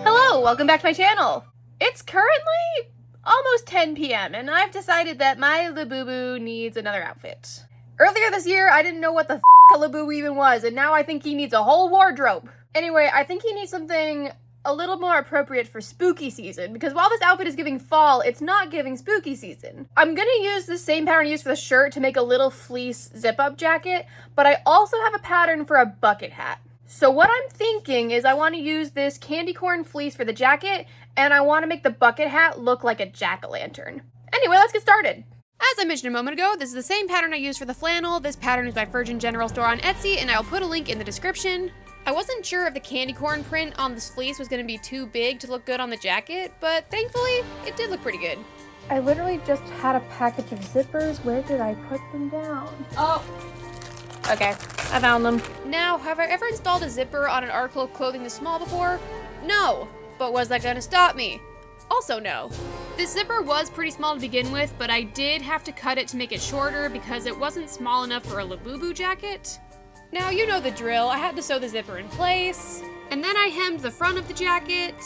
Hello, welcome back to my channel. It's currently almost 10 p.m. and I've decided that my Labubu needs another outfit. Earlier this year, I didn't know what the f*** a Labubu even was, and now I think he needs a whole wardrobe. Anyway, I think he needs something a little more appropriate for spooky season, because while this outfit is giving fall, it's not giving spooky season. I'm gonna use the same pattern I used for the shirt to make a little fleece zip-up jacket, but I also have a pattern for a bucket hat. So what I'm thinking is I want to use this candy corn fleece for the jacket, and I want to make the bucket hat look like a jack-o'-lantern. Anyway, let's get started. As I mentioned a moment ago, this is the same pattern I used for the flannel. This pattern is by Virgin General Store on Etsy, and I'll put a link in the description. I wasn't sure if the candy corn print on this fleece was going to be too big to look good on the jacket, but thankfully, it did look pretty good. I literally just had a package of zippers. Where did I put them down? Oh, okay, I found them. Now, have I ever installed a zipper on an article of clothing this small before? No, but was that going to stop me? Also no. This zipper was pretty small to begin with, but I did have to cut it to make it shorter because it wasn't small enough for a Labubu jacket. Now, you know the drill. I had to sew the zipper in place, and then I hemmed the front of the jacket.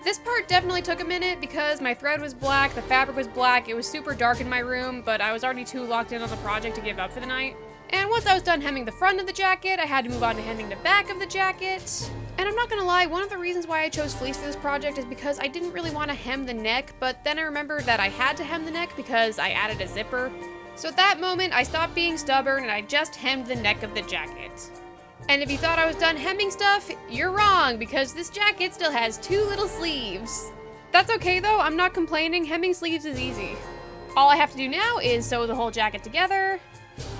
This part definitely took a minute because my thread was black, the fabric was black, it was super dark in my room, but I was already too locked in on the project to give up for the night. And once I was done hemming the front of the jacket, I had to move on to hemming the back of the jacket. And I'm not gonna lie, one of the reasons why I chose fleece for this project is because I didn't really want to hem the neck, but then I remembered that I had to hem the neck because I added a zipper. So at that moment, I stopped being stubborn and I just hemmed the neck of the jacket. And if you thought I was done hemming stuff, you're wrong, because this jacket still has 2 little sleeves. That's okay though, I'm not complaining, hemming sleeves is easy. All I have to do now is sew the whole jacket together.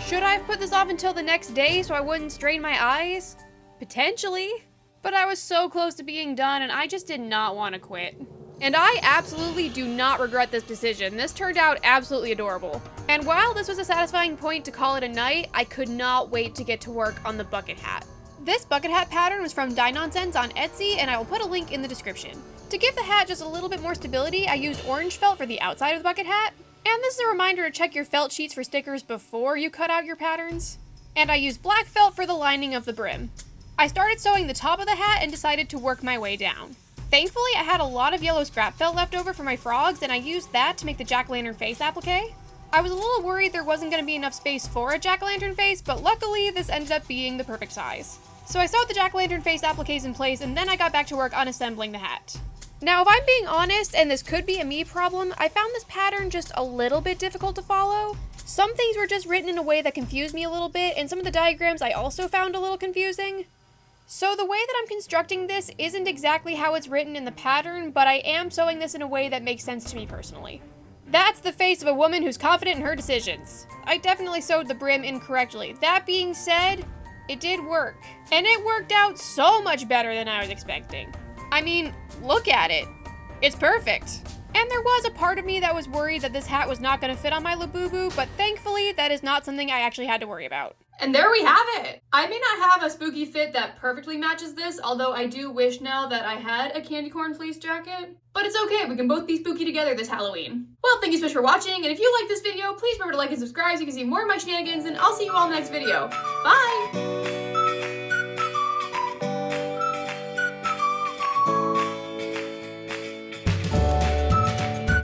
Should I have put this off until the next day so I wouldn't strain my eyes? Potentially. But I was so close to being done and I just did not want to quit. And I absolutely do not regret this decision. This turned out absolutely adorable. And while this was a satisfying point to call it a night, I could not wait to get to work on the bucket hat. This bucket hat pattern was from Die Nonsense on Etsy, and I will put a link in the description. To give the hat just a little bit more stability, I used orange felt for the outside of the bucket hat. And this is a reminder to check your felt sheets for stickers before you cut out your patterns. And I used black felt for the lining of the brim. I started sewing the top of the hat and decided to work my way down. Thankfully, I had a lot of yellow scrap felt left over for my frogs, and I used that to make the jack-o'-lantern face applique. I was a little worried there wasn't going to be enough space for a jack-o'-lantern face, but luckily this ended up being the perfect size. So I sewed the jack-o'-lantern face appliques in place, and then I got back to work on assembling the hat. Now, if I'm being honest, and this could be a me problem, I found this pattern just a little bit difficult to follow. Some things were just written in a way that confused me a little bit, and some of the diagrams I also found a little confusing. So the way that I'm constructing this isn't exactly how it's written in the pattern, but I am sewing this in a way that makes sense to me personally. That's the face of a woman who's confident in her decisions. I definitely sewed the brim incorrectly. That being said, it did work. And it worked out so much better than I was expecting. I mean, look at it. It's perfect. And there was a part of me that was worried that this hat was not going to fit on my Labubu, but thankfully that is not something I actually had to worry about. And there we have it! I may not have a spooky fit that perfectly matches this, although I do wish now that I had a candy corn fleece jacket. But it's okay, we can both be spooky together this Halloween. Well, thank you so much for watching, and if you like this video, please remember to like and subscribe so you can see more of my shenanigans, and I'll see you all in the next video. Bye!